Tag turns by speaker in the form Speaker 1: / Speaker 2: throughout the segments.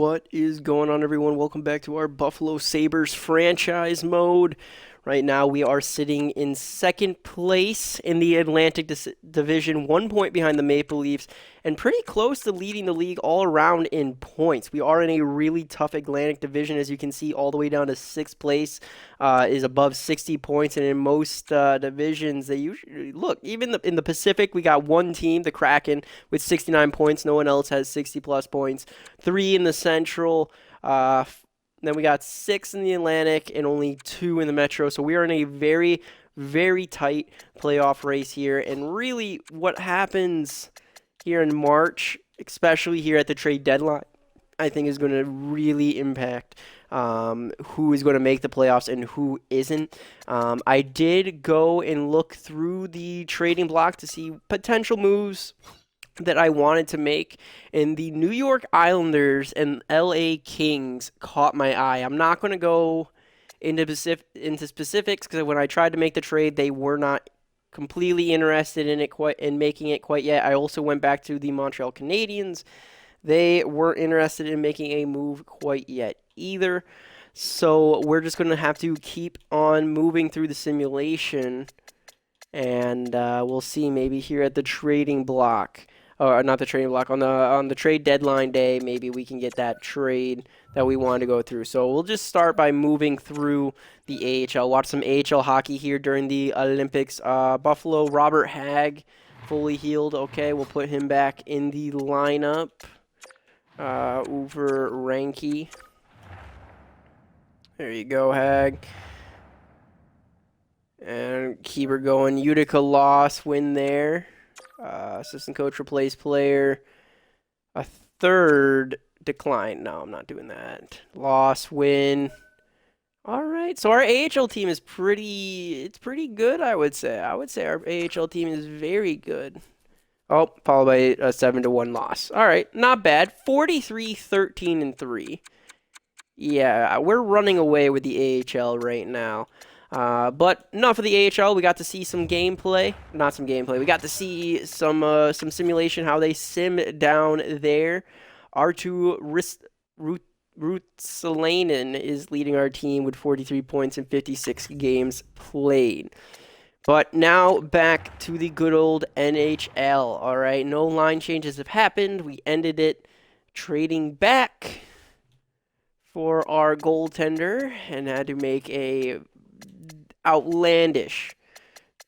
Speaker 1: What is going on, everyone? Welcome back to our Buffalo Sabres franchise mode. Right now, we are sitting in second place in the Atlantic Division, 1 point behind the Maple Leafs, and pretty close to leading the league all around in points. We are in a really tough Atlantic Division, as you can see, all the way down to sixth place is above 60 points, and in most divisions, they usually look. Even in the Pacific, we got one team, the Kraken, with 69 points. No one else has 60 plus points. 3 in the Central. Then we got 6 in the Atlantic and only 2 in the Metro. So we are in a very, very tight playoff race here. And really, what happens here in March, especially here at the trade deadline, I think is going to really impact who is going to make the playoffs and who isn't. I did go and look through the trading block to see potential moves that I wanted to make, and the New York Islanders and LA Kings caught my eye. I'm not going to go into specifics because when I tried to make the trade, they were not completely interested in making it quite yet. I also went back to the Montreal Canadiens. They weren't interested in making a move quite yet either. So we're just going to have to keep on moving through the simulation, and we'll see maybe here at the trading block. Or not the trading block, on the trade deadline day, maybe we can get that trade that we want to go through. So we'll just start by moving through the AHL. Watch some AHL hockey here during the Olympics. Buffalo, Robert Hagg, fully healed. Okay, we'll put him back in the lineup over Ranky. There you go, Hagg. And keep her going. Utica loss, win there. Assistant coach replace player. A third decline. No, I'm not doing that. Loss, win. All right. So our AHL team is pretty good, I would say. I would say our AHL team is very good. Oh, followed by a 7-1 loss. All right. Not bad. 43-13-3. Yeah, we're running away with the AHL right now. But enough of the AHL. We got to see some gameplay. Not some gameplay. We got to see some simulation, how they sim down there. Artu Rutsalainen is leading our team with 43 points in 56 games played. But now back to the good old NHL. All right, no line changes have happened. We ended it trading back for our goaltender and had to make a outlandish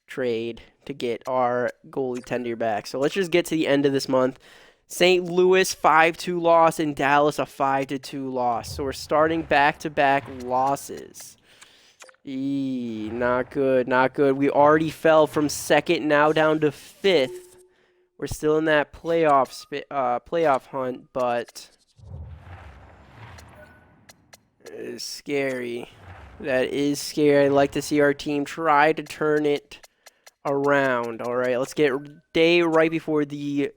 Speaker 1: trade to get our goalie tender back. So let's just get to the end of this month. St. Louis 5-2 loss and Dallas a 5-2 loss. So we're starting back-to-back losses. Not good, not good. We already fell from second, now down to fifth. We're still in that playoff hunt, but it's scary. That is scary. I'd like to see our team try to turn it around. All right, let's get day right before the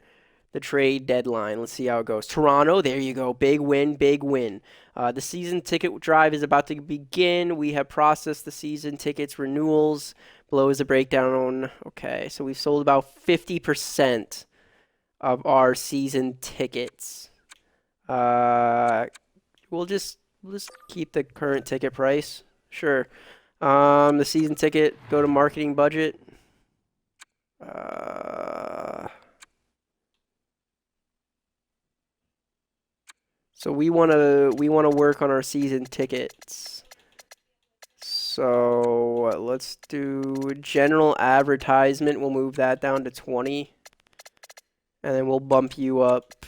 Speaker 1: trade deadline. Let's see how it goes. Toronto, there you go. Big win, big win. The season ticket drive is about to begin. We have processed the season tickets renewals. Below is a breakdown. Okay, so we've sold about 50% of our season tickets. We'll just keep the current ticket price. Sure. The season ticket, go to marketing budget. So we want to work on our season tickets. So let's do general advertisement. We'll move that down to 20. And then we'll bump you up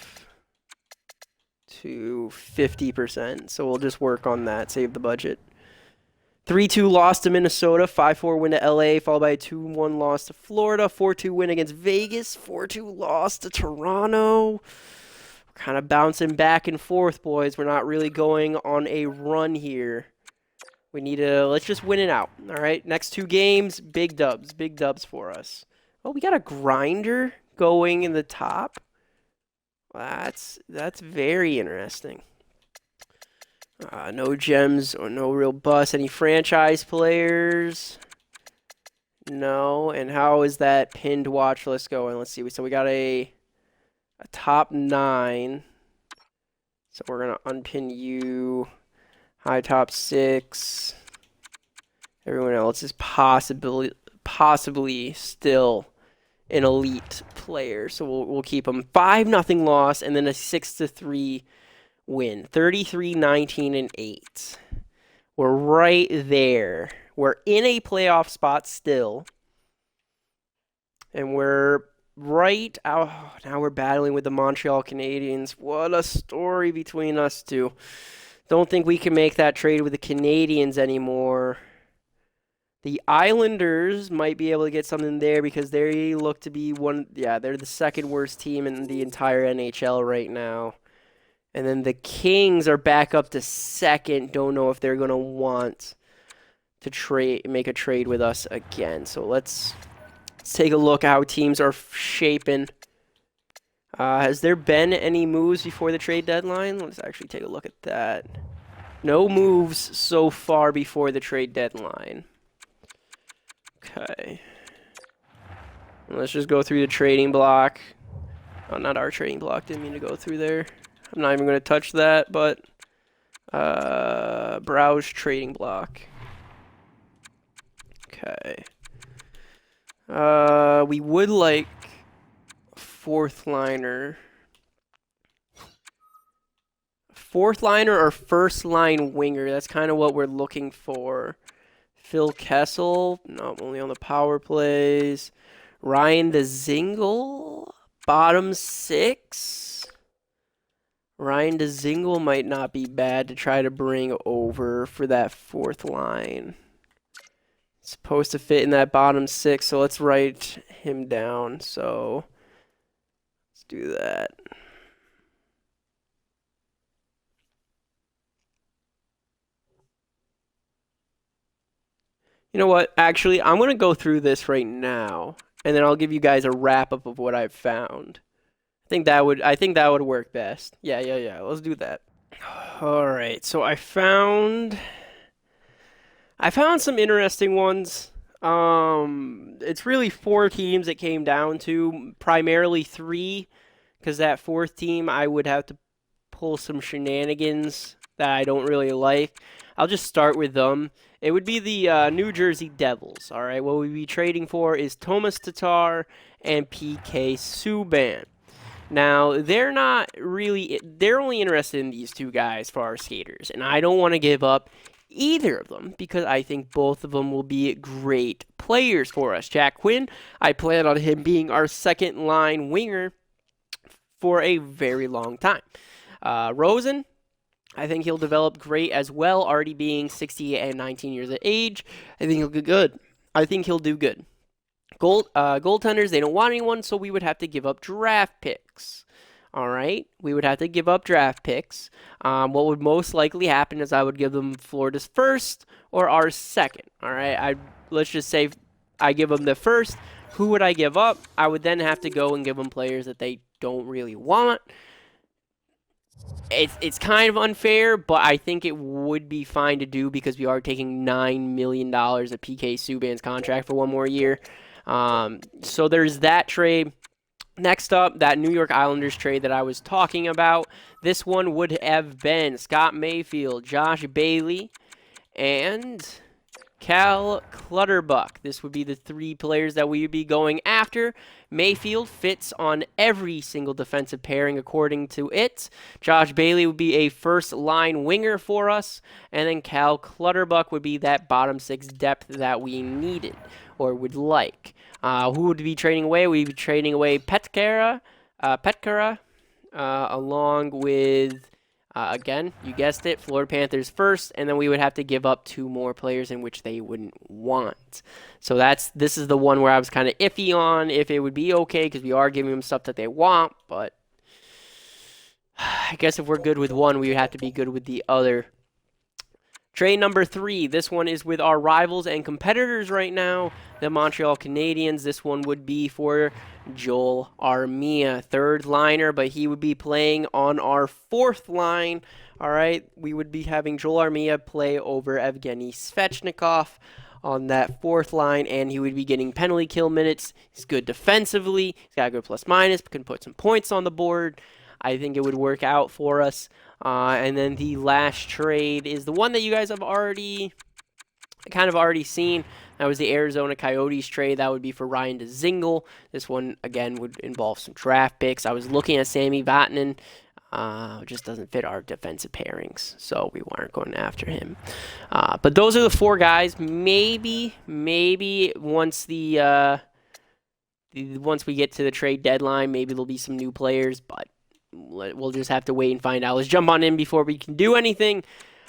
Speaker 1: to 50%. So we'll just work on that, save the budget. 3-2 loss to Minnesota, 5-4 win to LA, followed by a 2-1 loss to Florida, 4-2 win against Vegas, 4-2 loss to Toronto. We're kind of bouncing back and forth, boys. We're not really going on a run here. We need to, let's just win it out. All right, next 2 games, big dubs for us. Oh, we got a grinder going in the top. That's very interesting. No gems or no real bust. Any franchise players? No. And how is that pinned watch list going? Let's see. So we got a top 9. So we're going to unpin you. High top 6. Everyone else is possibly still an elite player. So we'll keep them 5-0 loss and then a 6-3 win. 33, 19, and 8. We're right there. We're in a playoff spot still. And we're right out. Now we're battling with the Montreal Canadiens. What a story between us two. Don't think we can make that trade with the Canadiens anymore. The Islanders might be able to get something there because they look to be they're the second worst team in the entire NHL right now. And then the Kings are back up to second. Don't know if they're going to want to make a trade with us again. So let's take a look at how teams are shaping. Has there been any moves before the trade deadline? Let's actually take a look at that. No moves so far before the trade deadline. Okay. Let's just go through the trading block. Oh, not our trading block. Didn't mean to go through there. I'm not even going to touch that, but browse trading block. Okay. We would like fourth liner or first line winger. That's kind of what we're looking for. Phil Kessel, no, only on the power plays. Ryan DeZingle, bottom 6. Ryan DeZingle might not be bad to try to bring over for that fourth line. It's supposed to fit in that bottom 6, so let's write him down. So let's do that. You know what? Actually, I'm going to go through this right now, and then I'll give you guys a wrap-up of what I've found. I think that would work best. Yeah. Let's do that. All right. So I found some interesting ones. It's really 4 teams it came down to, primarily 3, because that 4th team I would have to pull some shenanigans that I don't really like. I'll just start with them. It would be the New Jersey Devils. All right, what we'd be trading for is Tomas Tatar and PK Subban. Now, they're only interested in these 2 guys for our skaters, and I don't want to give up either of them because I think both of them will be great players for us. Jack Quinn, I plan on him being our second line winger for a very long time. Rosen, I think he'll develop great as well, already being 60 and 19 years of age. I think he'll do good. Goaltenders, they don't want anyone, so we would have to give up draft picks. All right, we would have to give up draft picks. What would most likely happen is I would give them Florida's first or our second. All right, let's just say I give them the first. Who would I give up? I would then have to go and give them players that they don't really want. It's kind of unfair, but I think it would be fine to do because we are taking $9 million of PK Subban's contract for 1 more year. So there's that trade. Next up, that New York Islanders trade that I was talking about. This one would have been Scott Mayfield, Josh Bailey, and Cal Clutterbuck. This would be the 3 players that we would be going after. Mayfield fits on every single defensive pairing according to it. Josh Bailey would be a first-line winger for us. And then Cal Clutterbuck would be that bottom 6 depth that we needed or would like. Who would be trading away? We'd be trading away Petkara, along with... again, you guessed it, Florida Panthers first, and then we would have to give up 2 more players in which they wouldn't want. So this is the one where I was kind of iffy on if it would be okay, because we are giving them stuff that they want, but I guess if we're good with one, we would have to be good with the other. Trade number 3, this one is with our rivals and competitors right now, the Montreal Canadiens. This one would be for Joel Armia, 3rd liner, but he would be playing on our 4th line. All right, we would be having Joel Armia play over Evgeny Svechnikov on that 4th line, and he would be getting penalty kill minutes. He's good defensively. He's got a good plus-minus, can put some points on the board. I think it would work out for us. And then the last trade is the one that you guys have already seen. That was the Arizona Coyotes trade. That would be for Ryan Dzingel. This one, again, would involve some draft picks. I was looking at Sami Vatanen. Just doesn't fit our defensive pairings, so we weren't going after him. But those are the 4 guys. Maybe once once we get to the trade deadline, maybe there'll be some new players, but we'll just have to wait and find out. Let's jump on in before we can do anything.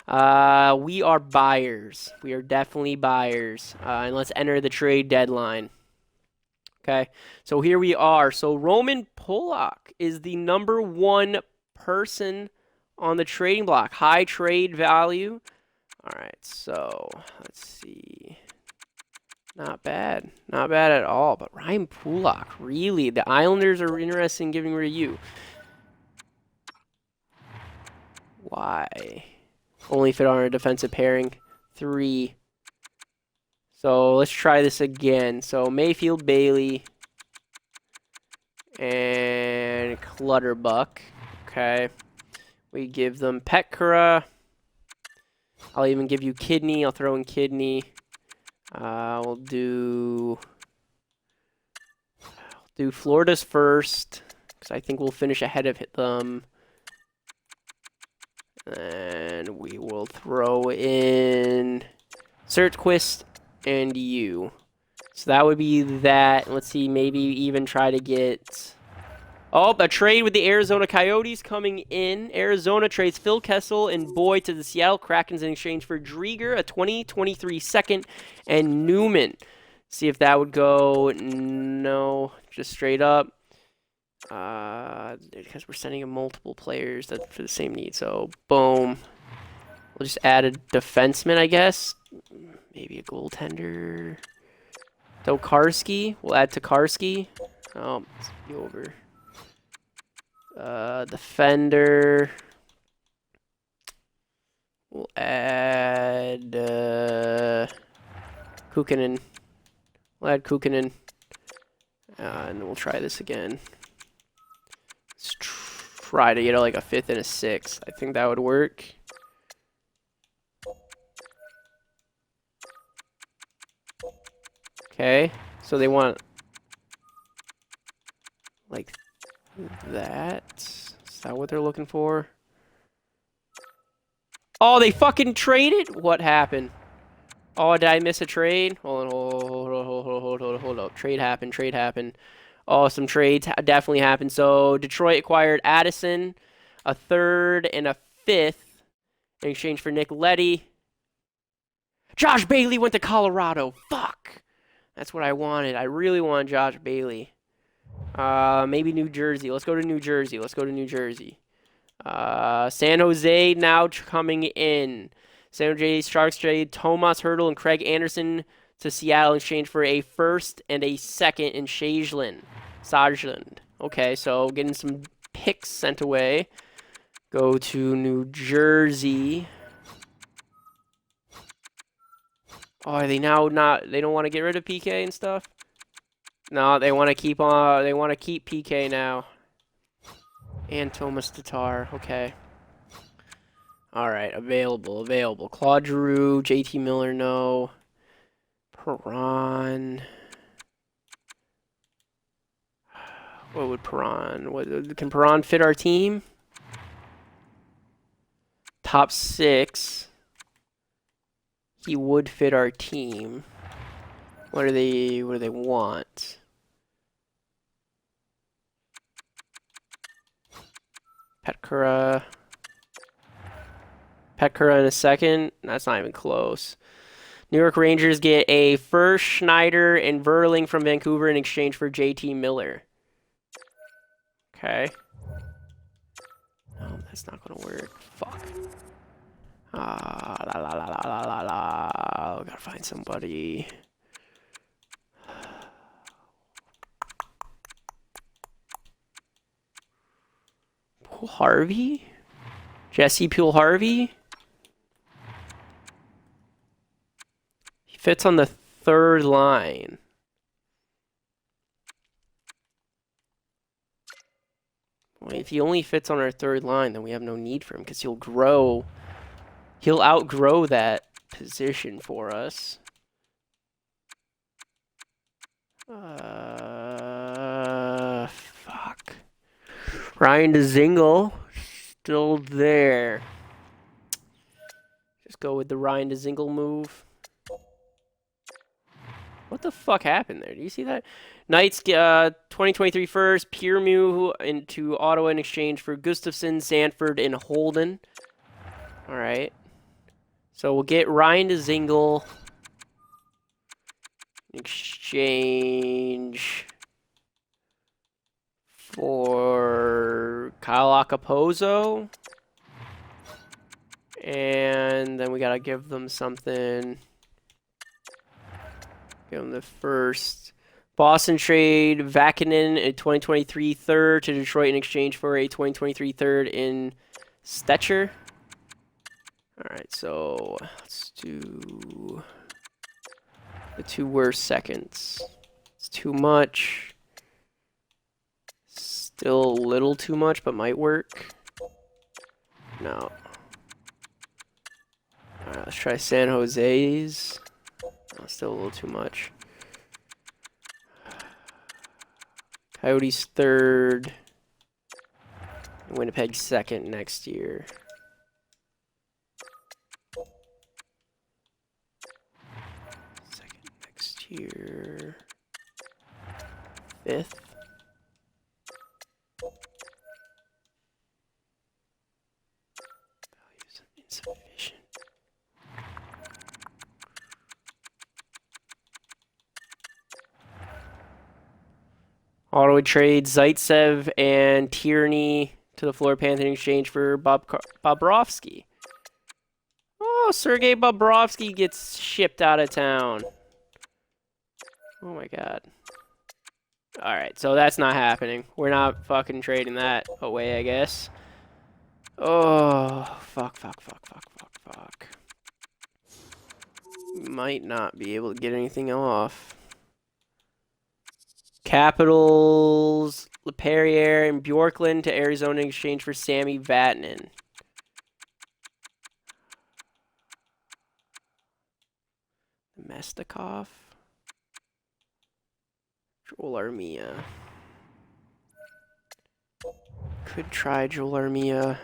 Speaker 1: We are buyers. We are definitely buyers. And let's enter the trade deadline. Okay, so here we are. So Roman Polak is the #1 person on the trading block. High trade value. All right, so let's see. Not bad. Not bad at all. But Ryan Polak, really? The Islanders are interested in giving rid of you. Why? Only fit on a defensive pairing. 3. So let's try this again. So Mayfield, Bailey, and Clutterbuck. Okay. We give them Petkara. I'll even give you Kidney. I'll throw in Kidney. We'll do Florida's first, because I think we'll finish ahead of them. And we will throw in Surtquist and you. So that would be that. Let's see, maybe even try to get... Oh, a trade with the Arizona Coyotes coming in. Arizona trades Phil Kessel and Boyd to the Seattle Krakens in exchange for Drieger, a 2023 second, and Newman. See if that would go. No, just straight up. Because we're sending in multiple players for the same need. So, boom. We'll just add a defenseman, I guess. Maybe a goaltender. Tokarski. We'll add Tokarski. Oh, let's be over. Defender. We'll add Kukkonen. We'll add Kukkonen. And we'll try this again. Let's try to get like a 5th and a 6th. I think that would work. Okay. So they want like that. Is that what they're looking for? Oh, they fucking traded? What happened? Oh, did I miss a trade? Hold on, hold up. Trade happened. Oh, some trades definitely happened. So Detroit acquired Addison, a 3rd and a 5th in exchange for Nick Leddy. Josh Bailey went to Colorado. Fuck. That's what I wanted. I really wanted Josh Bailey. Maybe New Jersey. Let's go to New Jersey. San Jose now coming in. San Jose Sharks trade Tomas Hertl and Craig Anderson to Seattle in exchange for a 1st and a 2nd in Sajland. Okay, so getting some picks sent away. Go to New Jersey. Oh, are they now not? They don't want to get rid of PK and stuff. No, they want to keep on. They want to keep PK now. And Thomas Tatar. Okay. All right. Available. Claude Giroux, JT Miller. No. Perron. What would Perron? Can Perron fit our team? Top 6. He would fit our team. What do they want? Petkara in a 2nd. That's not even close. New York Rangers get a 1st, Schneider, and Verling from Vancouver in exchange for JT Miller. Okay. No, that's not gonna work. Fuck. Gotta find somebody. Pool Harvey? Jesse Pool Harvey? He fits on the 3rd line. Well, if he only fits on our third line, then we have no need for him because he'll grow. He'll outgrow that position for us. Fuck. Ryan DeZingle, still there. Just go with the Ryan DeZingle move. What the fuck happened there? Do you see that? Knights 2023 first. Piermu into Ottawa in exchange for Gustafsson, Sanford, and Holden. All right. So we'll get Ryan DeZingle in exchange for Kyle Okposo. And then we got to give them something. Give them the first. Boston trade Vakinen, a 2023 third to Detroit in exchange for a 2023 third in Stetcher. All right, so let's do the 2 worst seconds. It's too much. Still a little too much, but might work. No. All right, let's try San Jose's. Oh, still a little too much. Coyotes third. Winnipeg second next year. Second next year. Fifth. Values insufficient. Ottawa trade Zaitsev and Tierney to the Florida Panthers in exchange for Bobrovsky. Oh, Sergei Bobrovsky gets shipped out of town. Oh my god. Alright, so that's not happening. We're not fucking trading that away, I guess. Oh, fuck. Might not be able to get anything off. Capitals, LePerriere, and Bjorklund to Arizona in exchange for Sammy Vatanen. Mestikov. Joel Armia. Could try Joel Armia.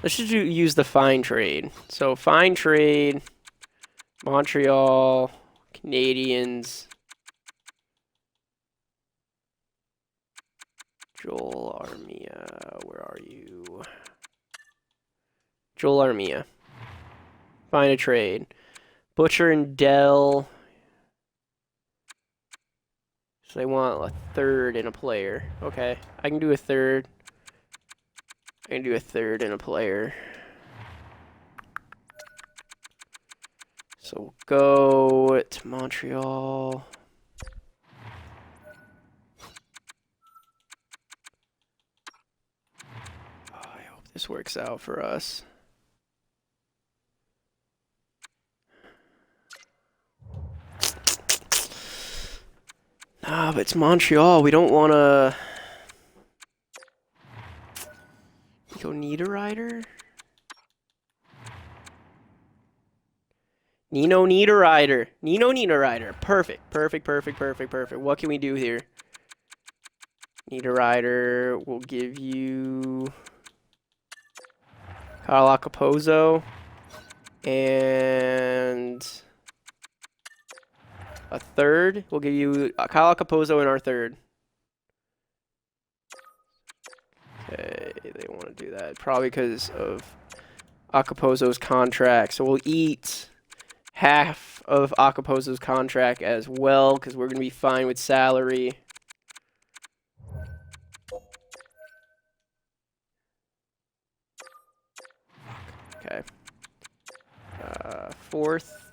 Speaker 1: Let's just use the fine trade. So fine trade, Montreal, Canadiens. Joel Armia, where are you? Joel Armia. Find a trade. Butcher and Dell. So they want a third and a player. Okay, I can do a third. I can do a third and a player. So go to Montreal. This works out for us. Nah, but it's Montreal. We don't want to go Niederreiter. Nino Niederreiter. Perfect. What can we do here? Niederreiter will give you Kyle Okposo and a third. We'll give you Kyle Okposo in our third. Okay, they want to do that probably because of Okposo's contract. So we'll eat half of Okposo's contract as well because we're going to be fine with salary. Okay.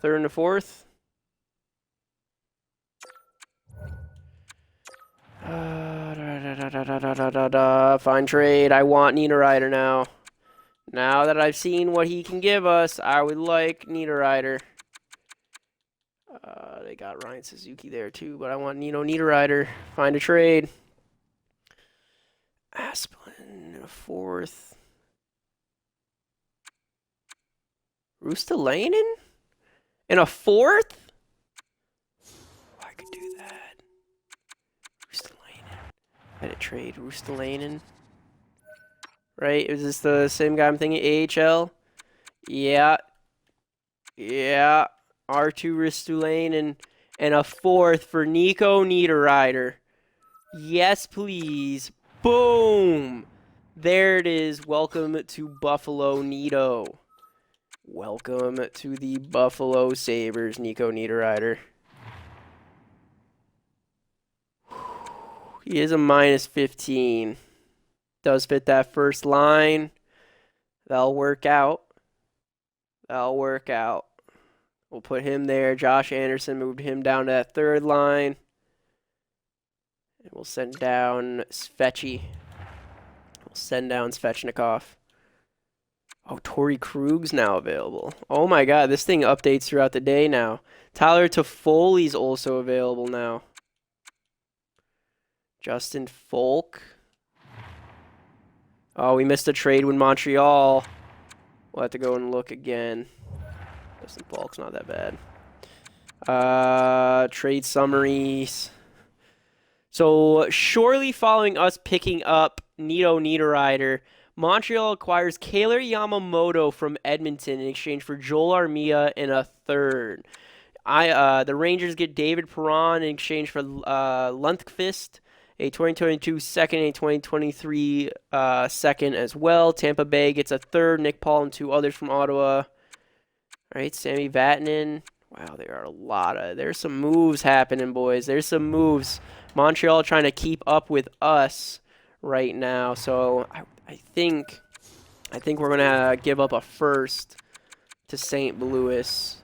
Speaker 1: Third and a fourth. Fine trade. I want Niederreiter now. Now that I've seen what he can give us, I would like Niederreiter. They got Ryan Suzuki there too, but I want Nino Niederreiter. Find a trade. Asplin. And a fourth. Rustalainen? And a fourth? I could do that. Rustalainen. Had a trade Rustalainen. Right? Is this the same guy I'm thinking? AHL? Yeah. Yeah. R2 Ristulainen and a fourth for Nico Niederreiter. Yes, please. Boom. There it is. Welcome to Buffalo Nito. Welcome to the Buffalo Sabers, Nico Niederreiter. He is a minus 15. Does fit that first line. That'll work out. That'll work out. We'll put him there. Josh Anderson moved him down to that third line. And we'll send down Svechny. We'll send down Svechnikov. Oh, Torrey Krug's now available. Oh my god, this thing updates throughout the day now. Tyler Toffoli's also available now. Justin Folk. Oh, we missed a trade with Montreal. We'll have to go and look again. Justin Folk's not that bad. Trade summaries. So, shortly following us picking up Nito Niederreiter, Montreal acquires Kailer Yamamoto from Edmonton in exchange for Joel Armia and a third. The Rangers get David Perron in exchange for Lundqvist, a 2022 second, a 2023 second as well. Tampa Bay gets a third, Nick Paul and two others from Ottawa. All right, Sammy Vatanen. Wow, there's some moves happening, boys. There's some moves. Montreal trying to keep up with us right now. So I think we're gonna give up a first to St. Louis.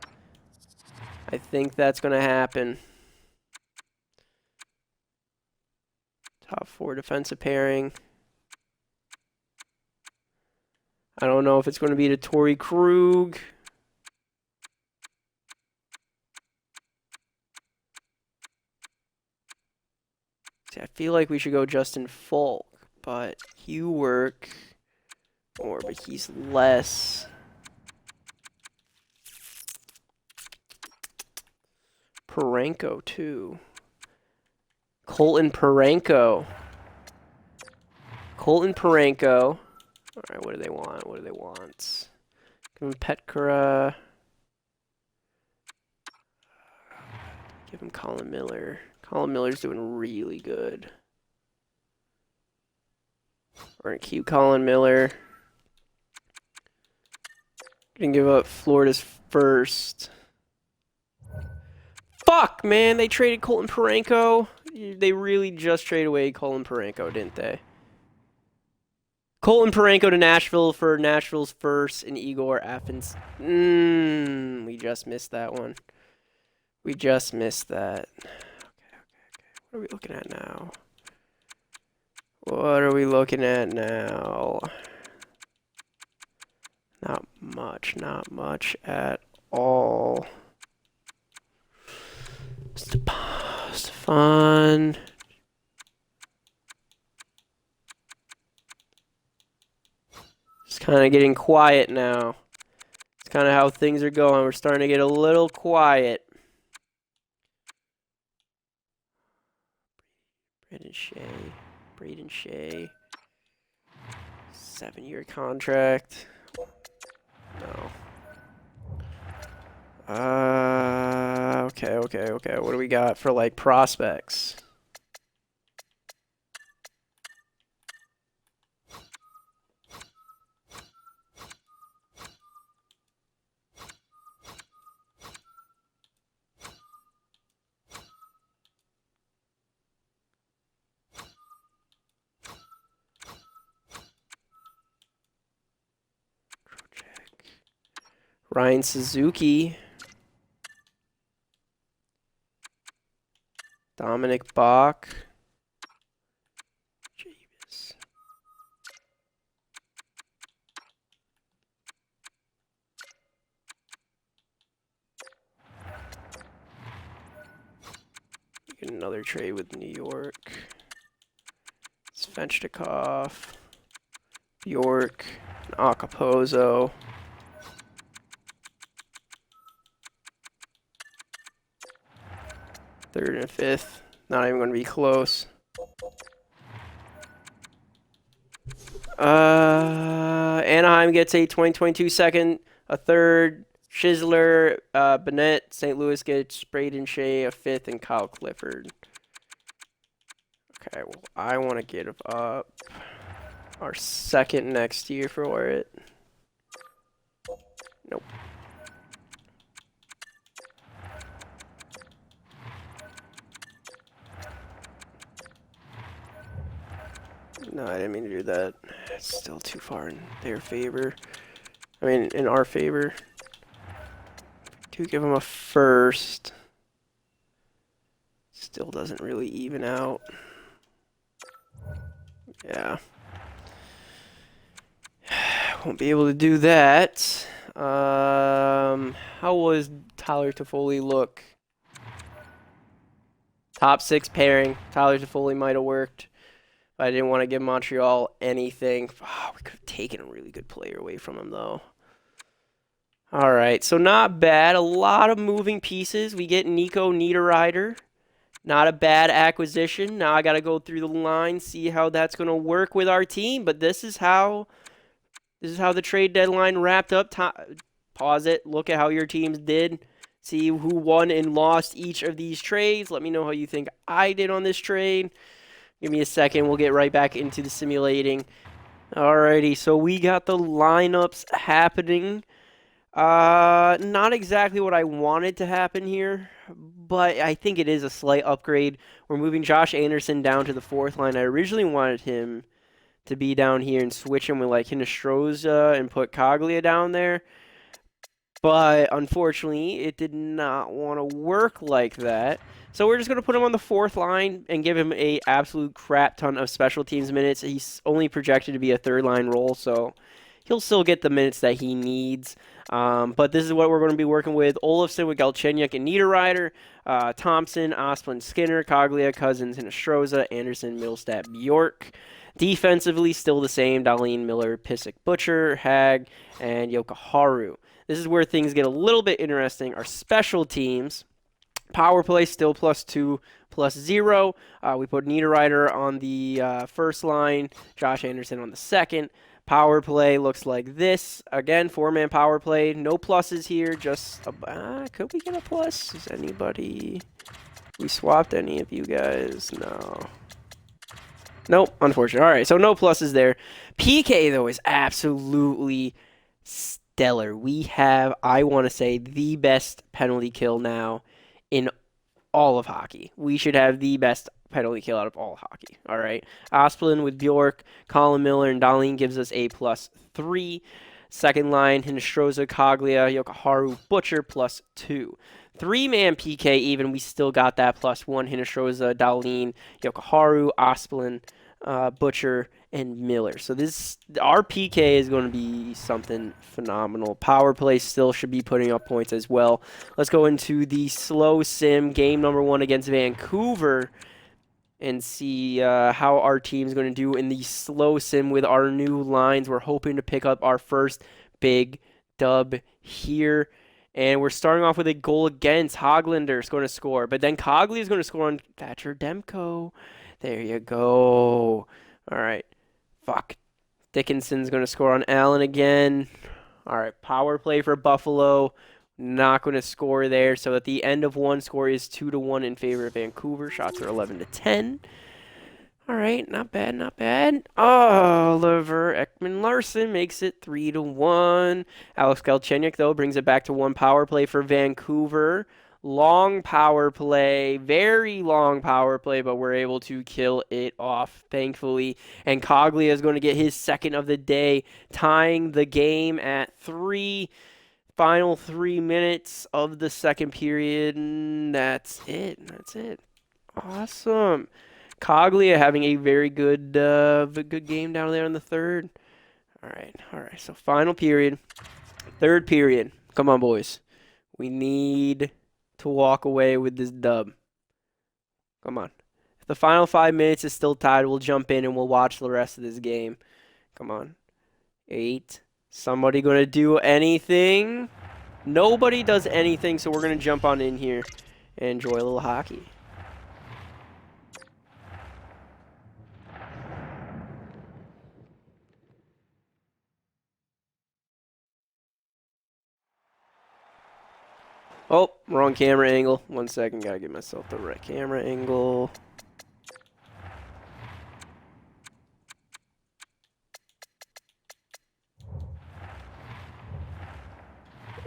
Speaker 1: I think that's gonna happen. Top four defensive pairing. I don't know if it's going to be to Torrey Krug. See, I feel like we should go Justin Folk, but Hugh work more, but he's less. Parenko too. Colton Parenko. Colton Parenko. All right, what do they want? What do they want? Give him Petkara. Give him Colin Miller. Colin Miller's doing really good. We're going to keep Colin Miller. Going to give up Florida's first. Fuck, man. They traded Colton Parenko. They really just traded away Colin Parenko, didn't they? Colton Parenko to Nashville for Nashville's first and Igor Affins. We just missed that one. We just missed that. Okay. What are we looking at now? What are we looking at now? Not much at all. Stefan. It's kind of getting quiet now. It's kind of how things are going. We're starting to get a little quiet. Braden Shea. 7-year contract. No. Okay. What do we got for, like, prospects? Ryan Suzuki. Dominic Bach. Jeebus. Get another trade with New York. Svechnikov. Bjork, and Acapozzo. Third and fifth. Not even going to be close. Anaheim gets a 2022 second, a third. Schizler, Bennett, St. Louis gets Braden Shea, a fifth, and Kyle Clifford. Okay, well, I want to give up our second next year for it. Nope. No, I didn't mean to do that. It's still too far in their favor. I mean, in our favor. Do give them a first. Still doesn't really even out. Yeah. Won't be able to do that. How was Tyler Toffoli look? Top 6 pairing. Tyler Toffoli might have worked. I didn't want to give Montreal anything. Oh, we could have taken a really good player away from him, though. All right, so not bad. A lot of moving pieces. We get Nico Niederreiter. Not a bad acquisition. Now I got to go through the line, see how that's going to work with our team. But this is how the trade deadline wrapped up. Pause it. Look at how your teams did. See who won and lost each of these trades. Let me know how you think I did on this trade. Give me a second. We'll get right back into the simulating. Alrighty, so we got the lineups happening. Not exactly what I wanted to happen here, but I think it is a slight upgrade. We're moving Josh Anderson down to the 4th line. I originally wanted him to be down here and switch him with like Hinostroza and put Coglia down there. But unfortunately, it did not want to work like that. So we're just going to put him on the 4th line and give him a absolute crap ton of special teams minutes. He's only projected to be a 3rd line role, so he'll still get the minutes that he needs. But this is what we're going to be working with. Olofsson with Galchenyuk and Niederreiter. Thompson, Osplund, Skinner, Coglia, Cousins, Hinostroza, Anderson, Middlestat, Bjork. Defensively, still the same. Dahlin, Miller, Pissick, Butcher, Hag, and Yokoharu. This is where things get a little bit interesting. Our special teams, power play still +2, +0. We put Niederreiter on the 1st line, Josh Anderson on the 2nd. Power play looks like this. Again, 4-man power play. No pluses here. Just could we get a plus? Is anybody? We swapped any of you guys? No. Nope, unfortunately. All right, so no pluses there. PK, though, is absolutely stellar. We have, I want to say, the best penalty kill now in all of hockey. We should have the best penalty kill out of all hockey. All right. Osplund with Bjork, Colin Miller, and Dahlin gives us a +3. 2nd line, Hinostroza, Coglia, Yokoharu, Butcher, +2. 3-man PK even, we still got that +1. Hinostroza, Dahlin, Yokoharu, Osplund, Butcher, and Miller. So our PK is going to be something phenomenal. Power play still should be putting up points as well. Let's go into the slow sim game number 1 against Vancouver and see how our team's going to do in the slow sim with our new lines. We're hoping to pick up our first big dub here. And we're starting off with a goal against. Hoglander is going to score. But then Cogley is going to score on Thatcher Demko. There you go. All right. Fuck. Dickinson's going to score on Allen again. All right. Power play for Buffalo. Not going to score there. So at the end of one, score is 2-1 in favor of Vancouver. Shots are 11-10. All right, not bad, not bad. Oliver Ekman-Larsson makes it 3-1. Alex Galchenyuk, though, brings it back to 1 power play for Vancouver. Long power play, very long power play, but we're able to kill it off, thankfully. And Coglia is going to get his 2nd of the day, tying the game at 3. Final 3 minutes of the 2nd period. And that's it. That's it. Awesome. Coglia having a very good game down there in the 3rd. All right. So final period. 3rd period. Come on, boys. We need to walk away with this dub. Come on. If the final 5 minutes is still tied, we'll jump in and we'll watch the rest of this game. Come on. 8. Somebody going to do anything? Nobody does anything, so we're going to jump on in here and enjoy a little hockey. Oh, wrong camera angle. 1 second, gotta get myself the right camera angle.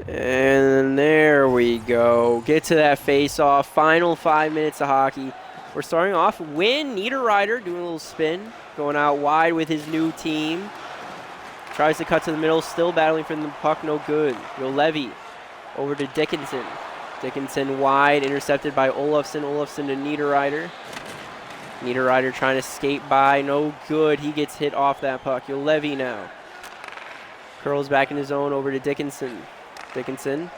Speaker 1: And there we go. Get to that face-off. Final 5 minutes of hockey. We're starting off. Win. Niederreiter doing a little spin. Going out wide with his new team. Tries to cut to the middle. Still battling for the puck. No good. Levy over to Dickinson. Dickinson wide. Intercepted by Olofsson. Olofsson to Niederreiter. Niederreiter trying to skate by. No good. He gets hit off that puck. Levy now. Curls back in his zone over to Dickinson. Dickinson,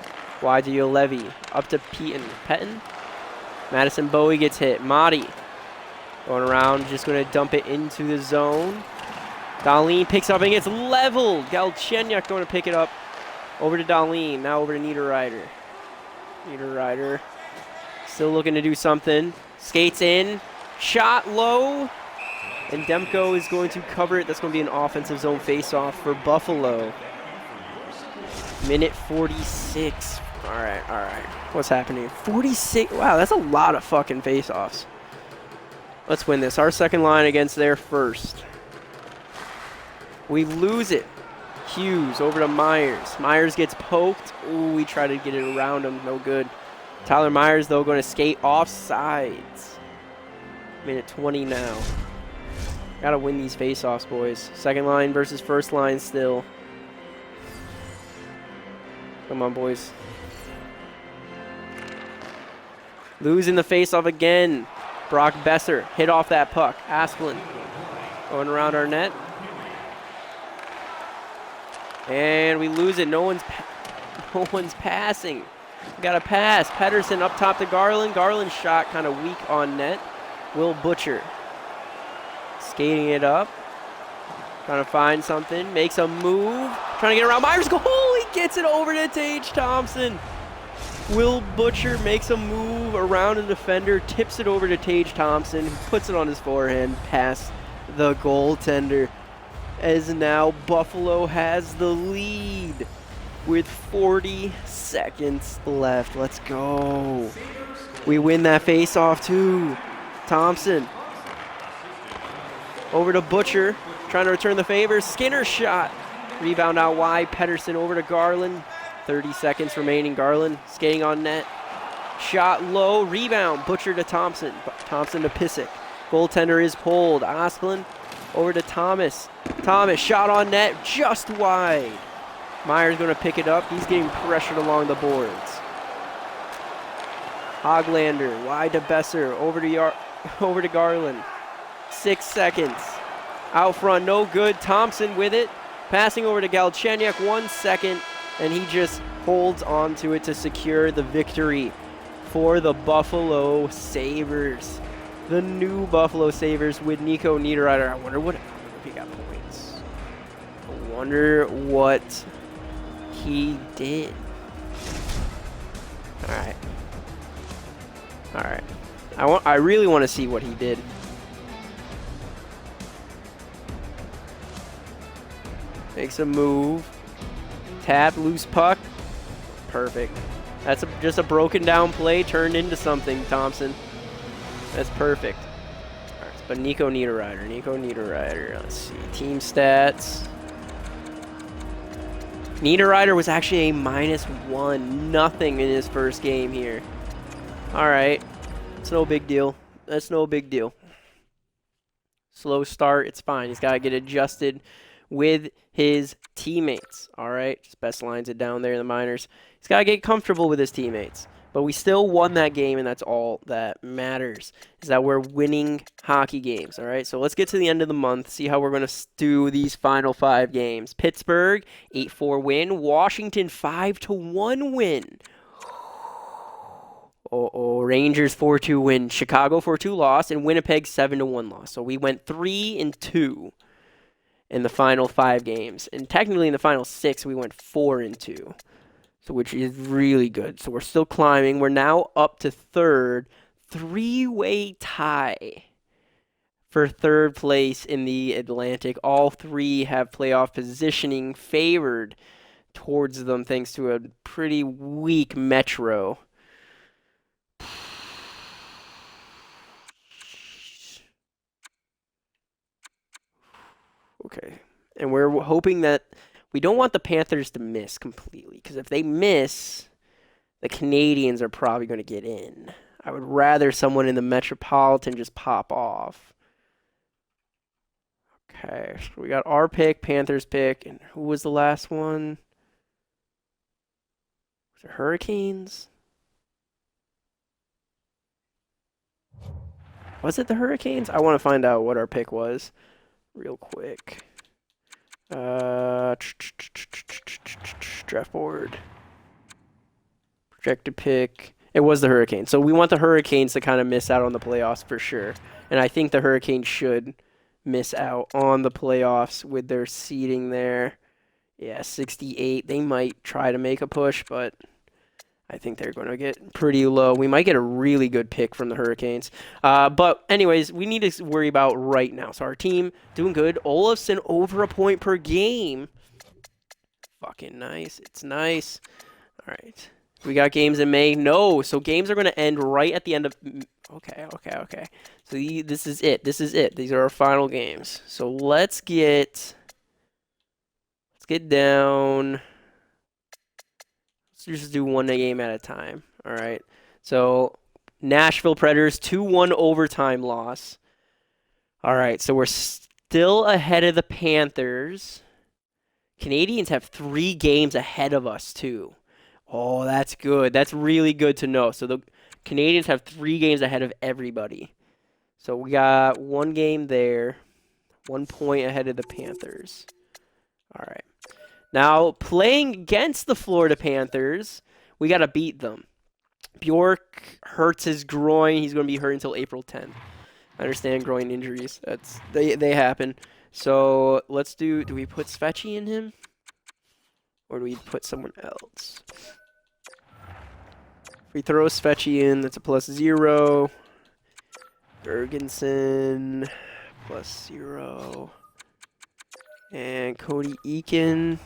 Speaker 1: wide to Levy, up to Pettin. Madison Bowie gets hit. Motti going around, just going to dump it into the zone. Dahlin picks up and gets leveled. Galchenyuk going to pick it up over to Dahlin. Now over to Niederreiter. Niederreiter still looking to do something. Skates in, shot low, and Demko is going to cover it. That's going to be an offensive zone face-off for Buffalo. Minute 46. All right. What's happening? 46. Wow, that's a lot of fucking face-offs. Let's win this. Our second line against their first. We lose it. Hughes over to Myers. Myers gets poked. Ooh, we try to get it around him. No good. Tyler Myers, though, going to skate off sides. Minute 20 now. Got to win these face-offs, boys. Second line versus first line still. Come on, boys. Losing the face-off again. Brock Besser hit off that puck. Asplund going around our net. And we lose it. No one's passing. We got a pass. Pedersen up top to Garland. Garland's shot kind of weak on net. Will Butcher skating it up. Trying to find something. Makes a move. Trying to get around Myers. Goal! He gets it over to Tage Thompson. Will Butcher makes a move around a defender. Tips it over to Tage Thompson. Who puts it on his forehand past the goaltender. As now Buffalo has the lead with 40 seconds left. Let's go. We win that face-off too. Thompson. Over to Butcher. Trying to return the favor. Skinner shot. Rebound out wide. Pedersen over to Garland. 30 seconds remaining. Garland skating on net. Shot low. Rebound. Butcher to Thompson. Thompson to Pissick. Goaltender is pulled. Asplund over to Thomas. Thomas shot on net. Just wide. Myers going to pick it up. He's getting pressured along the boards. Hoglander wide to Besser. Over to Garland. 6 seconds. Out front, no good. Thompson with it. Passing over to Galchenyuk, 1 second, and he just holds on to it to secure the victory for the Buffalo Sabers. The new Buffalo Sabers with Nico Niederreiter. I wonder if he got points. I wonder what he did. All right. I really want to see what he did. Makes a move. Tap, loose puck. Perfect. That's just a broken down play turned into something, Thompson. That's perfect. All right, but Nico Niederreiter. Let's see. Team stats. Niederreiter was actually a -1. Nothing in his first game here. All right. It's no big deal. That's no big deal. Slow start. It's fine. He's got to get adjusted with his teammates. All right, just best lines it down there in the minors. He's got to get comfortable with his teammates. But we still won that game, and that's all that matters, is that we're winning hockey games. All right, so let's get to the end of the month, see how we're going to do these final 5 games. Pittsburgh, 8-4 win. Washington, 5-1 win. Rangers 4-2 win. Chicago 4-2 loss, and Winnipeg 7-1 loss. So we went 3-2. in the final 5 games. And technically in the final 6, we went 4-2. So which is really good. So we're still climbing. We're now up to 3rd. 3-way tie for 3rd place in the Atlantic. All 3 have playoff positioning favored towards them thanks to a pretty weak Metro. Okay. And we're hoping that we don't want the Panthers to miss completely, because if they miss, the Canadians are probably going to get in. I would rather someone in the Metropolitan just pop off. Okay, so we got our pick, Panthers pick, and who was the last one? Was it Hurricanes? Was it the Hurricanes? I want to find out what our pick was real quick. Draft board. Projected pick. It was the Hurricanes. So we want the Hurricanes to kind of miss out on the playoffs for sure. And I think the Hurricanes should miss out on the playoffs with their seeding there. Yeah, 68. They might try to make a push, but I think they're going to get pretty low. We might get a really good pick from the Hurricanes. But anyways, we need to worry about right now. So our team doing good. Olofsson over a point per game. Fucking nice. It's nice. All right. We got games in May. No. So games are going to end right at the end of... Okay. So this is it. These are our final games. So let's get down... Let's just do one game at a time. All right. So Nashville Predators 2-1 overtime loss. All right. So we're still ahead of the Panthers. Canadians have 3 games ahead of us too. Oh, that's good. That's really good to know. So the Canadians have 3 games ahead of everybody. So we got 1 game there. 1 point ahead of the Panthers. All right. Now, playing against the Florida Panthers, we got to beat them. Bjork hurts his groin. He's going to be hurt until April 10th. I understand groin injuries. They happen. So, let's do we put Svechny in him? Or do we put someone else? If we throw Svechny in, that's a +0. Gergensen, +0. And Cody Eakin.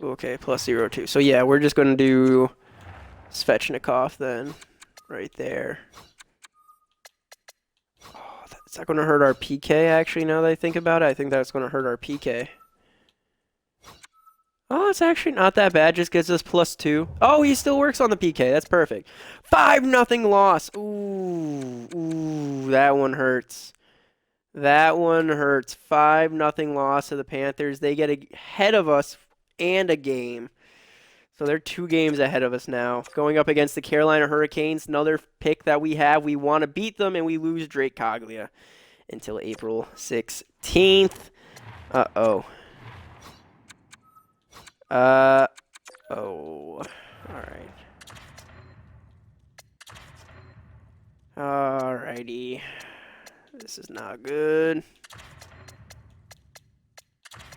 Speaker 1: Okay, +0 too. So yeah, we're just going to do Svechnikov then, right there. Oh, is that going to hurt our PK actually, now that I think about it? I think that's going to hurt our PK. Oh, it's actually not that bad. Just gives us +2. Oh, he still works on the PK. That's perfect. 5-0 loss. Ooh, that one hurts. That one hurts. 5-0 loss to the Panthers. They get ahead of us and a game. So they're 2 games ahead of us now. Going up against the Carolina Hurricanes, another pick that we have. We want to beat them, and we lose Drake Coglia until April 16th. Uh-oh. Oh. Alright. Alrighty. This is not good.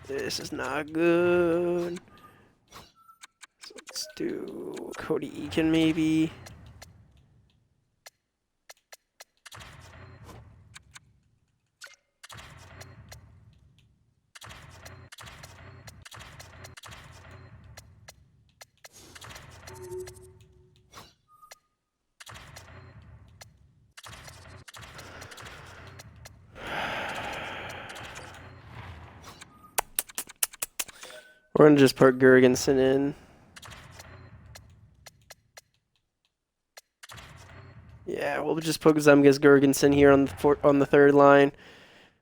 Speaker 1: This is not good. So let's do Cody Eakin maybe. We're going to just put Gergensen in. Yeah, we'll just put Zemgus Gergensen here on the 3rd line.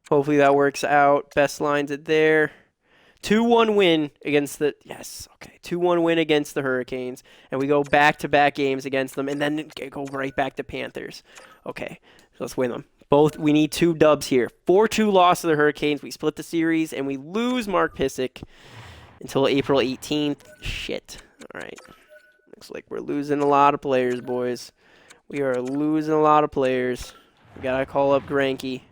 Speaker 1: Hopefully that works out. Best lines it there. 2-1 win against the... Yes, okay. 2-1 win against the Hurricanes. And we go back-to-back games against them. And then go right back to Panthers. Okay, so let's win them. We need 2 dubs here. 4-2 loss to the Hurricanes. We split the series. And we lose Mark Pysyk until April 18th. Shit. All right. Looks like we're losing a lot of players, boys. We are losing a lot of players. We got to call up Granky.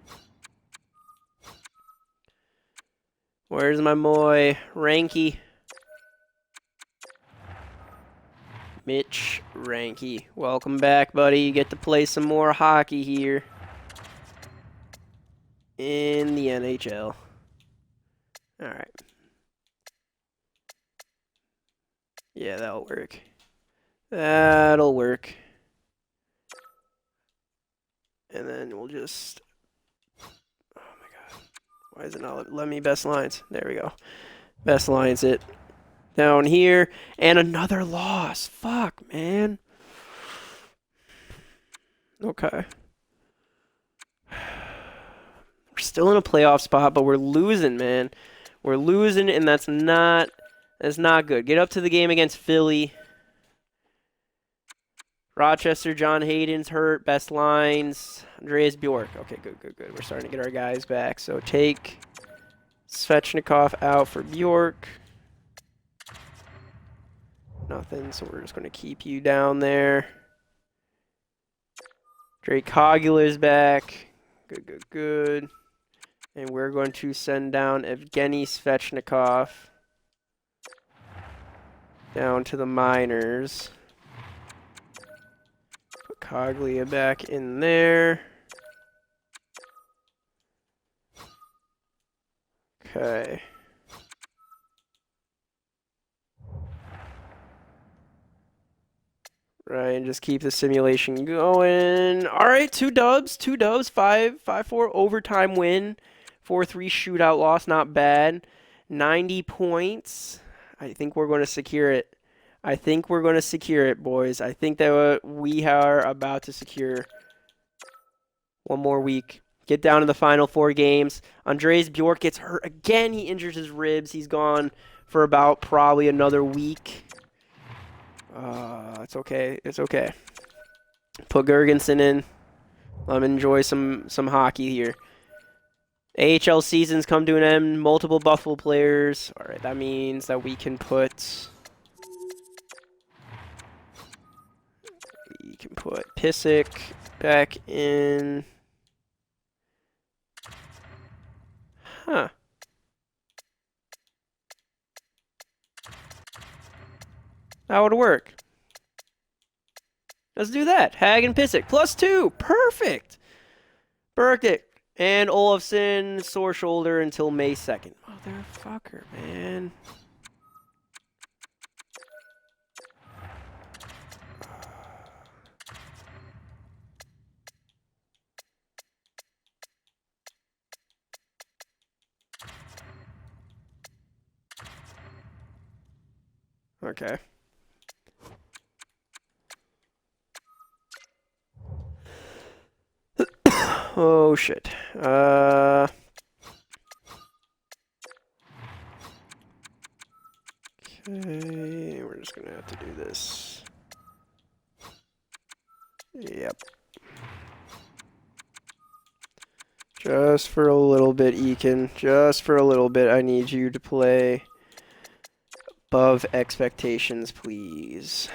Speaker 1: Where's my boy, Ranky? Mitch Ranky. Welcome back, buddy. You get to play some more hockey here in the NHL. All right. Yeah, that'll work. That'll work. And then we'll just... Oh my god. Why is it not let me best lines? There we go. Best lines it. Down here. And another loss. Fuck, man. Okay. We're still in a playoff spot, but we're losing, man. We're losing, and that's not good. Get up to the game against Philly. Rochester, John Hayden's hurt. Best lines. Andreas Bjork. Okay, good. We're starting to get our guys back. So take Svechnikov out for Bjork. Nothing, so we're just going to keep you down there. Drake Cogular's back. Good. And we're going to send down Evgeny Svechnikov down to the minors. Put Coglia back in there. Okay. Right, and just keep the simulation going. All right, two dubs, 5-4 overtime win, 4-3 shootout loss, not bad. 90 points. I think we're going to secure it. Boys. I think that we are about to secure one more week. Get down to the final 4 games. Andreas Bjork gets hurt again. He injures his ribs. He's gone for about probably another week. It's okay. Put Gergensen in. Let him enjoy some hockey here. AHL seasons come to an end. Multiple Buffalo players. All right, that means that we can put Pissick back in. Huh. That would work. Let's do that. Hag and Pissick. +2. Perfect. And Olofsson, sore shoulder until May 2nd. Motherfucker, man. Okay. Oh, shit. Okay, we're just gonna have to do this. Yep. Just for a little bit, Eakin. Just for a little bit, I need you to play above expectations, please.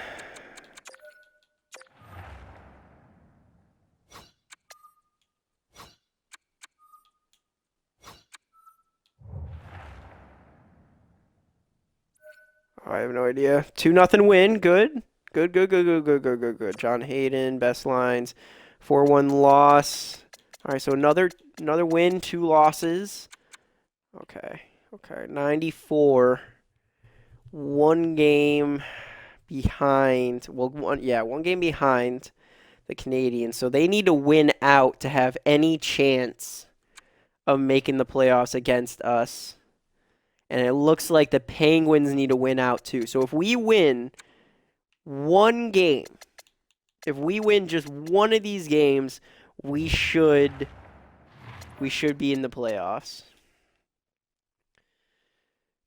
Speaker 1: I have no idea. 2-0 win. Good. Good. John Hayden, best lines. 4-1 loss. All right, so another win, 2 losses. Okay. 94. 1 game behind. Well, one game behind the Canadiens. So they need to win out to have any chance of making the playoffs against us. And it looks like the Penguins need to win out too. So if we win 1 game, if we win just one of these games, we should be in the playoffs.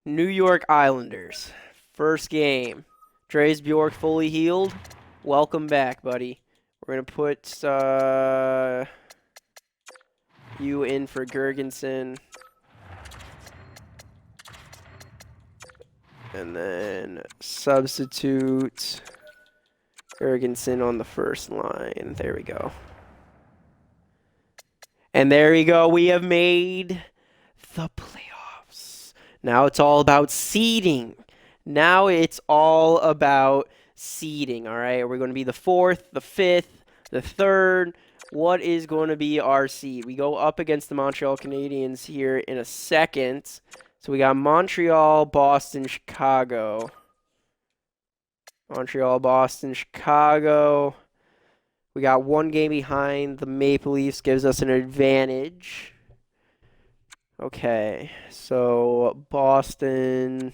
Speaker 1: New York Islanders. First game. Dre's Bjork fully healed. Welcome back, buddy. We're going to put you in for Gergensen. And then substitute Gergensen on the first line. There we go. And there we go. We have made the playoffs. Now it's all about seeding. Now it's all about seeding, all right? Are we going to be the 4th, the 5th, the 3rd? What is going to be our seed? We go up against the Montreal Canadiens here in a second. So we got Montreal, Boston, Chicago. Montreal, Boston, Chicago. We got one game behind the Maple Leafs, gives us an advantage. Okay, so Boston.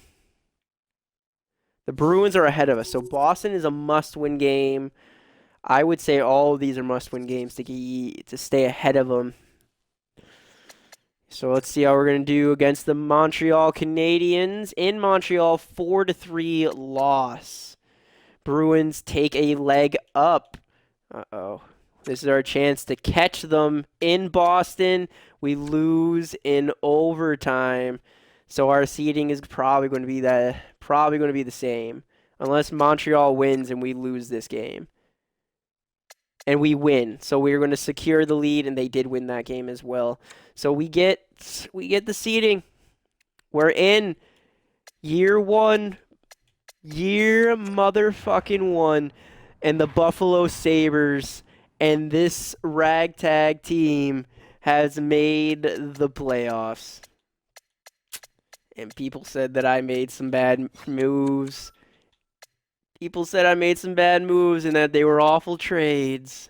Speaker 1: The Bruins are ahead of us, so Boston is a must-win game. I would say all of these are must-win games to stay ahead of them. So let's see how we're going to do against the Montreal Canadiens. In Montreal, 4-3 loss. Bruins take a leg up. Uh-oh. This is our chance to catch them in Boston. We lose in overtime. So our seeding is probably going to be the same. Unless Montreal wins and we lose this game. And we win. So we're going to secure the lead, and they did win that game as well. So we get the seeding. We're in year 1. Year motherfucking 1. And the Buffalo Sabers and this ragtag team has made the playoffs. And people said that I made some bad moves. People said I made some bad moves and that they were awful trades.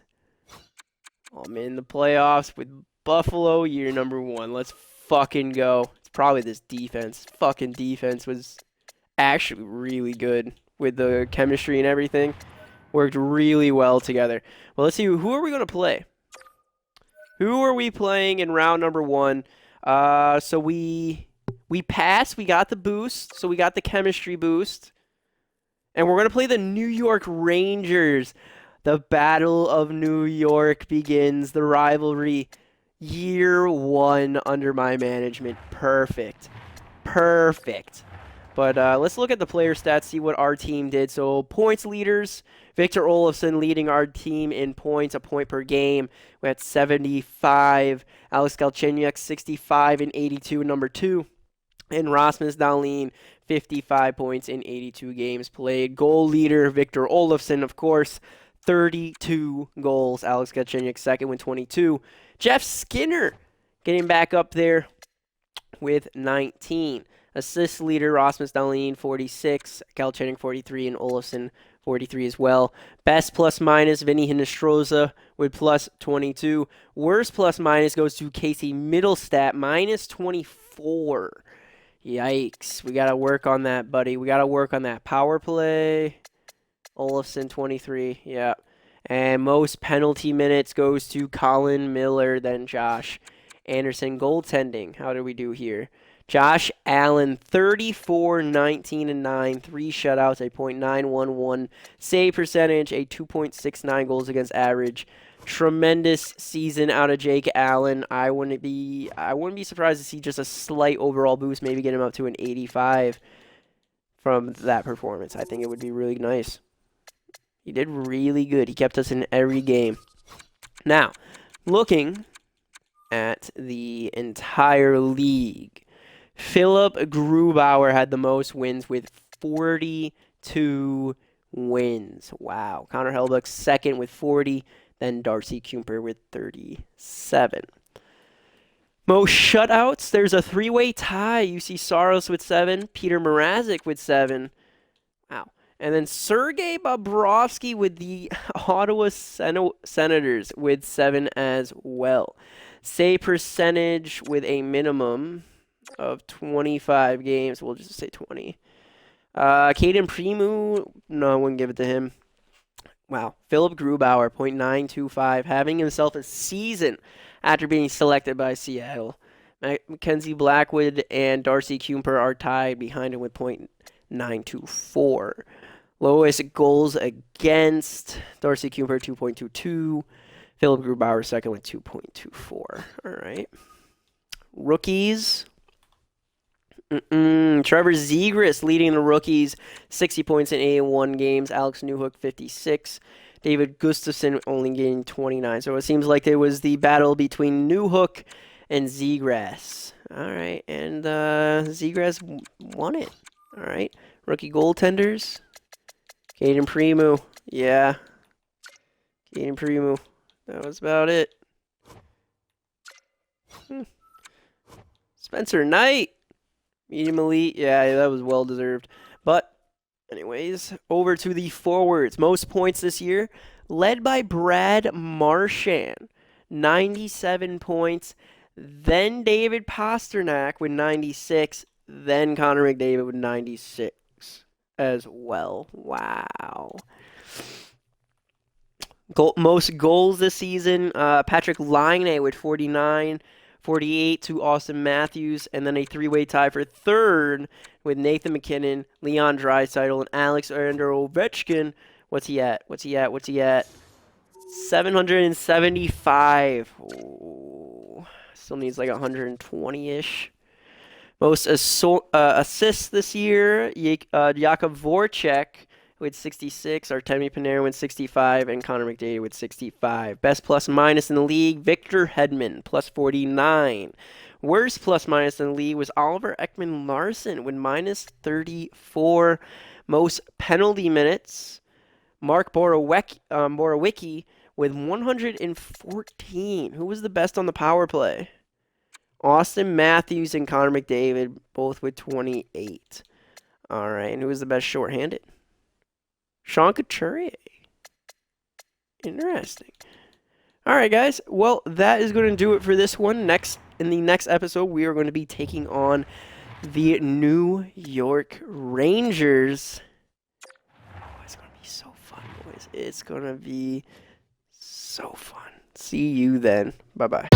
Speaker 1: I'm in the playoffs with Buffalo, year number 1. Let's fucking go. It's probably this defense. Fucking defense was actually really good with the chemistry and everything. Worked really well together. Well, let's see. Who are we going to play? Who are we playing in round number 1? So we passed. We got the boost. So we got the chemistry boost. And we're going to play the New York Rangers. The Battle of New York begins. The rivalry. Year 1 under my management. Perfect. Perfect. But let's look at the player stats, see what our team did. So points leaders, Victor Olofsson leading our team in points, a point per game. We had 75. Alex Galchenyuk, 65 and 82, number 2. And Rasmus Dahlin, 55 points in 82 games played. Goal leader, Victor Olofsson, of course, 32 goals. Alex Galchenyuk second with 22. Jeff Skinner getting back up there with 19. Assist leader, Rasmus Dahlin, 46. Galchenyuk, 43. And Olofsson, 43 as well. Best plus minus, Vinny Hinostroza with plus 22. Worst plus minus goes to Casey Middlestat, minus 24. Yikes. We got to work on that, buddy. We got to work on that. Power play, Olofsson, 23. Yeah. And most penalty minutes goes to Colin Miller, then Josh Anderson. Goaltending, how did we do here? Josh Allen, 34, 19, and 9. 3 shutouts, a .911 save percentage, a 2.69 goals against average. Tremendous season out of Jake Allen. I wouldn't be surprised to see just a slight overall boost, maybe get him up to an 85 from that performance. I think it would be really nice. He did really good. He kept us in every game. Now, looking at the entire league, Philip Grubauer had the most wins with 42 wins. Wow. Connor Hellebuyck second with 40. Then Darcy Kuemper with 37. Most shutouts, there's a 3-way tie. You see Saros with 7. Peter Mrazek with 7. Wow. And then Sergei Bobrovsky with the Ottawa Senators with 7 as well. Save percentage with a minimum of 25 games. We'll just say 20. Caden Primu, no, I wouldn't give it to him. Wow. Philip Grubauer, .925, having himself a season after being selected by Seattle. Mackenzie Blackwood and Darcy Kuemper are tied behind him with .924. Lowest goals against, Darcy Kuemper, 2.22. Philip Grubauer second with 2.24. All right. Rookies. Trevor Zegras leading the rookies, 60 points in 81 games. Alex Newhook, 56. David Gustafsson only getting 29. So it seems like there was the battle between Newhook and Zegras. All right, and Zegras won it. All right, rookie goaltenders. Caden Primo. Yeah, Caden Primo. That was about it. Spencer Knight. Medium elite. Yeah, that was well deserved. But anyways, over to the forwards. Most points this year, led by Brad Marchand, 97 points. Then David Pasternak with 96. Then Connor McDavid with 96 as well. Wow. Most goals this season, Patrick Laine with 49. 48 to Austin Matthews, and then a three-way tie for third with Nathan McKinnon, Leon Draisaitl, and Alexander Ovechkin. What's he at? 775. Ooh, still needs like 120-ish. Most assists this year, Jakub Voracek with 66, Artemi Panarin with 65, and Connor McDavid with 65. Best plus minus in the league, Victor Hedman, plus 49. Worst plus minus in the league was Oliver Ekman-Larsson with minus 34. Most penalty minutes, Mark Borowiecki with 114. Who was the best on the power play? Austin Matthews and Connor McDavid, both with 28. All right, and who was the best shorthanded? Sean Couturier. Interesting. All right, guys. Well, that is going to do it for this one. In the next episode, we are going to be taking on the New York Rangers. Oh, it's going to be so fun, boys. It's going to be so fun. See you then. Bye-bye.